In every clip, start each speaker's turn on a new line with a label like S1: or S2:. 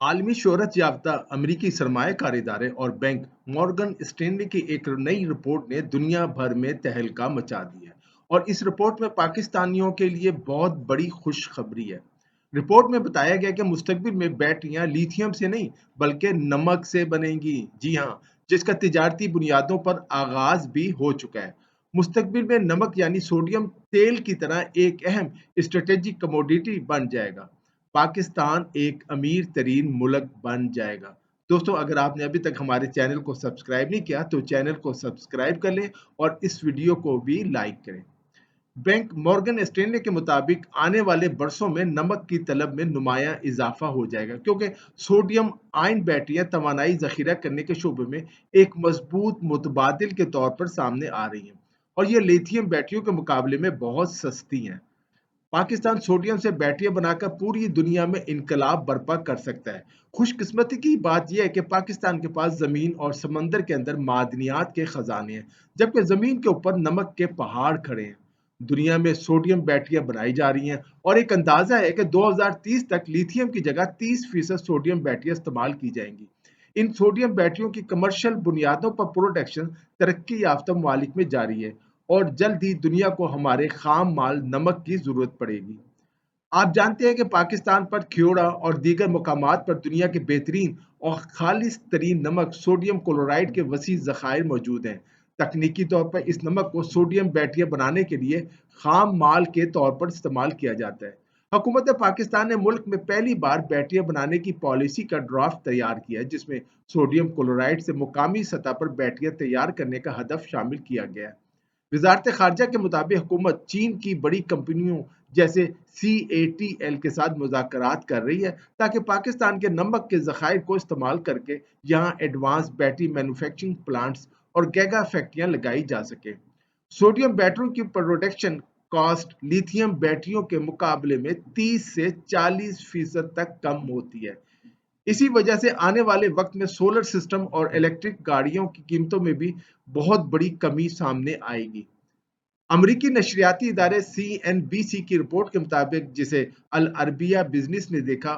S1: आलमी शोहरत याफ्ता अमरीकी सरमायाकार इदारे और बैंक मॉर्गन स्टैनली की एक नई रिपोर्ट ने दुनिया भर में तहलका मचा दी है। और इस रिपोर्ट में पाकिस्तानियों के लिए बहुत बड़ी खुशखबरी है। रिपोर्ट में बताया गया कि मुस्तकबिल में बैटरियां लिथियम से नहीं बल्कि नमक से बनेंगी। जी हाँ, जिसका तिजारती बुनियादों पर आगाज भी हो चुका है। मुस्तकबिल में नमक यानी सोडियम तेल की तरह एक अहम स्ट्रेटेजिक कमोडिटी बन जाएगा। पाकिस्तान एक अमीर तरीन मुल्क बन जाएगा। दोस्तों, अगर आपने अभी तक हमारे चैनल को सब्सक्राइब नहीं किया तो चैनल को सब्सक्राइब कर लें और इस वीडियो को भी लाइक करें। बैंक मॉर्गन स्टैनली के मुताबिक आने वाले बरसों में नमक की तलब में नुमायां इजाफा हो जाएगा, क्योंकि सोडियम आयन बैटरियां तवानाई जखीरा करने के शोबे में एक मजबूत मुतबादिल के तौर पर सामने आ रही हैं और ये लिथियम बैटरियों के मुकाबले में बहुत सस्ती हैं। पाकिस्तान सोडियम से बैटरियां बनाकर पूरी दुनिया में इनकलाब बर्पा कर सकता है। खुशकिस्मती की बात यह है कि पाकिस्तान के पास जमीन और समंदर के अंदर मादनियात के खजाने हैं, जबकि जमीन के ऊपर नमक के पहाड़ खड़े हैं। दुनिया में सोडियम बैटरियां बनाई जा रही हैं और एक अंदाजा है कि 2030 तक लिथियम की जगह 30% सोडियम बैटरियां इस्तेमाल की जाएंगी। इन सोडियम बैटरियों की कमर्शियल बुनियादों पर प्रोडक्शन तरक्की याफ्ता ममालिक में जारी है और जल्द ही दुनिया को हमारे खाम माल नमक की जरूरत पड़ेगी। आप जानते हैं कि पाकिस्तान पर ख्योड़ा और दीगर मकामात पर दुनिया के बेहतरीन और खालिस तरीन नमक सोडियम क्लोराइड के वसी जखायर मौजूद हैं। तकनीकी तौर पर इस नमक को सोडियम बैटरियां बनाने के लिए खाम माल के तौर पर इस्तेमाल किया जाता है। हुकूमत पाकिस्तान ने मुल्क में पहली बार बैटरियां बनाने की पॉलिसी का ड्राफ्ट तैयार किया है, जिसमें सोडियम क्लोराइड से मुकामी सतह पर बैटरियां तैयार करने का हदफ शामिल किया गया है। वजारत खारजा के मुताबिक हुकूमत चीन की बड़ी कंपनियों जैसे CATL के साथ मुज़ाकरात कर रही है, ताकि पाकिस्तान के नमक के ज़खायर को इस्तेमाल करके यहाँ एडवांस बैटरी मैन्युफैक्चरिंग प्लांट्स और गैगा फैक्ट्रियां लगाई जा सके। सोडियम बैटरियों की प्रोडक्शन कॉस्ट लिथियम बैटरियों के मुकाबले में 30 से 40% तक कम होती है। इसी वजह से आने वाले वक्त में सोलर सिस्टम और इलेक्ट्रिक गाड़ियों की कीमतों में भी बहुत बड़ी कमी सामने आएगी। अमरीकी नशरियाती इदारे CNBC की रिपोर्ट के मुताबिक, जिसे अल अरबिया बिजनेस ने देखा,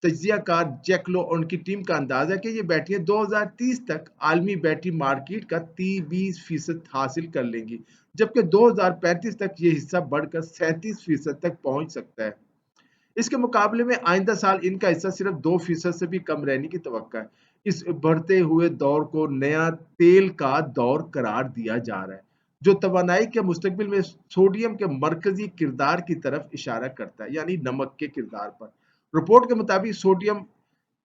S1: तजियाकार जैक लो और उनकी टीम का अंदाजा है कि ये बैटरियां 2030 तक आलमी बैटरी मार्केट का 20% हासिल कर लेंगी, जबकि 2035 तक ये हिस्सा बढ़कर 37% तक पहुंच सकता है। इसके मुकाबले में आइंदा साल इनका हिस्सा सिर्फ 2% से भी कम रहने की तवक्का है। इस बढ़ते हुए दौर को नया तेल का दौर करार दिया जा रहा है, जो तवानाई के मुस्तकबिल में सोडियम के मरकजी किरदार की तरफ इशारा करता है, यानी नमक के किरदार पर। रिपोर्ट के मुताबिक सोडियम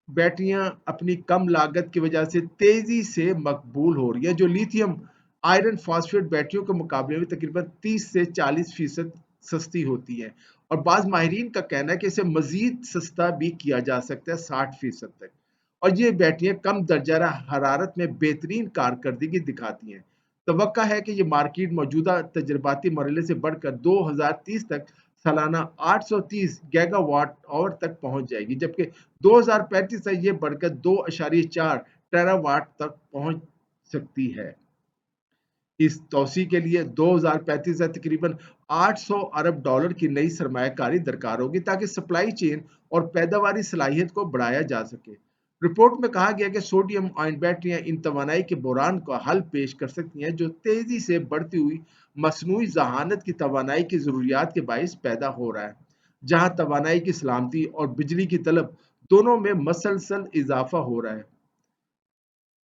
S1: बैटरियां अपनी कम लागत की वजह से तेजी से मकबूल हो रही है, जो लिथियम आयरन फॉस्फेट बैटरियों के मुकाबले में तकरीबन 30 से 40% सस्ती होती है। और बाज माहिरीन का कहना है कि इसे मजीद सस्ता भी किया जा सकता है, 60% तक। और ये बैटरियां कम दर्जा हरारत में बेहतरीन कारकर्दगी दिखाती हैं। तवक्का है कि ये मार्केट मौजूदा तजर्बाती मरहले से बढ़कर 2030 तक सालाना 830 गीगावाट आवर तक पहुंच जाएगी, जबकि 2035 तक ये बढ़कर 2.4 टेरावाट तक पहुंच सकती है। इस तोसी के लिए 2035 तक तकरीबन $800 अरब की नई सरमायाकारी दरकार होगी, ताकि सप्लाई चेन और पैदावारी सलाहियत को बढ़ाया जा सके। रिपोर्ट में कहा गया कि सोडियम आयन बैटरियां इन तवानाई के बहरान का हल पेश कर सकती हैं, जो तेजी से बढ़ती हुई मसनूई जहानत की तवानाई की जरूरियात के बायस पैदा हो रहा है, जहां तवानाई की सलामती और बिजली की तलब दोनों में मसलसल इजाफा हो रहा है।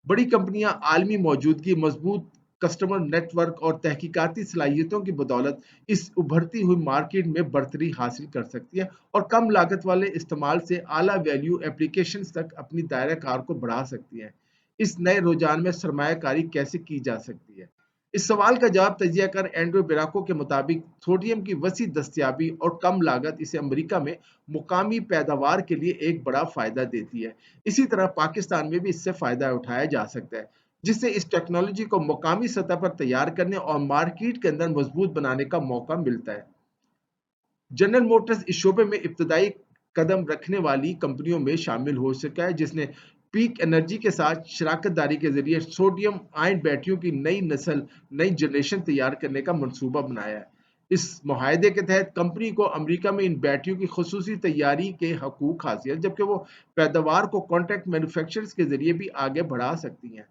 S1: बड़ी कंपनियां आलमी मौजूदगी, मजबूत कस्टमर नेटवर्क और तहकीकाती सलाहियतों की बदौलत इस उभरती हुई मार्केट में बढ़तरी हासिल कर सकती है और कम लागत वाले इस्तेमाल से आला वैल्यू एप्लीकेशंस तक अपनी दायरा कार को बढ़ा सकती है। इस नए रुझान में सरमायाकारी कैसे की जा सकती है? इस सवाल का जवाब तजियाकार एंड्रो बेराको के मुताबिक सोडियम की वसी दस्तियाबी और कम लागत इसे अमेरिका में मुकामी पैदावार के लिए एक बड़ा फायदा देती है। इसी तरह पाकिस्तान में भी इससे फायदा उठाया जा सकता है, जिससे इस टेक्नोलॉजी को मुकामी सतह पर तैयार करने और मार्केट के अंदर मजबूत बनाने का मौका मिलता है। जनरल मोटर्स इस शोबे में इब्तदाई कदम रखने वाली कंपनियों में शामिल हो सका है, जिसने पीक एनर्जी के साथ शराकत दारी के जरिए सोडियम आयन बैटरियों की नई नस्ल, नई जनरेशन तैयार करने का मंसूबा बनाया है। इस मुआहदे के तहत कंपनी को अमेरिका में इन बैटरियों की खसूसी तैयारी के हकूक हासिल हैं, जबकि वो पैदावार को कॉन्ट्रैक्ट मैन्युफैक्चरर्स के जरिए भी आगे बढ़ा सकती हैं।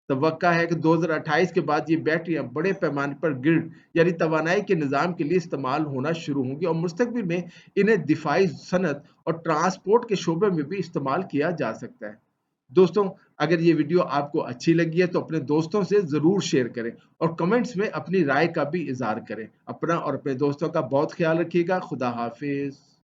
S1: तवक्का है कि 2028 के बाद ये बैटरियां बड़े पैमाने पर ग्रिड यानी तवानाई के निज़ाम के लिए इस्तेमाल होना शुरू होंगी और मुस्तकबिल में इन्हें दिफाई सनत और ट्रांसपोर्ट के शोबे में भी इस्तेमाल किया जा सकता है। दोस्तों, अगर ये वीडियो आपको अच्छी लगी है तो अपने दोस्तों से ज़रूर शेयर करें और कमेंट्स में अपनी राय का भी इज़हार करें। अपना और अपने दोस्तों का बहुत ख्याल रखिएगा। खुदा हाफिज़।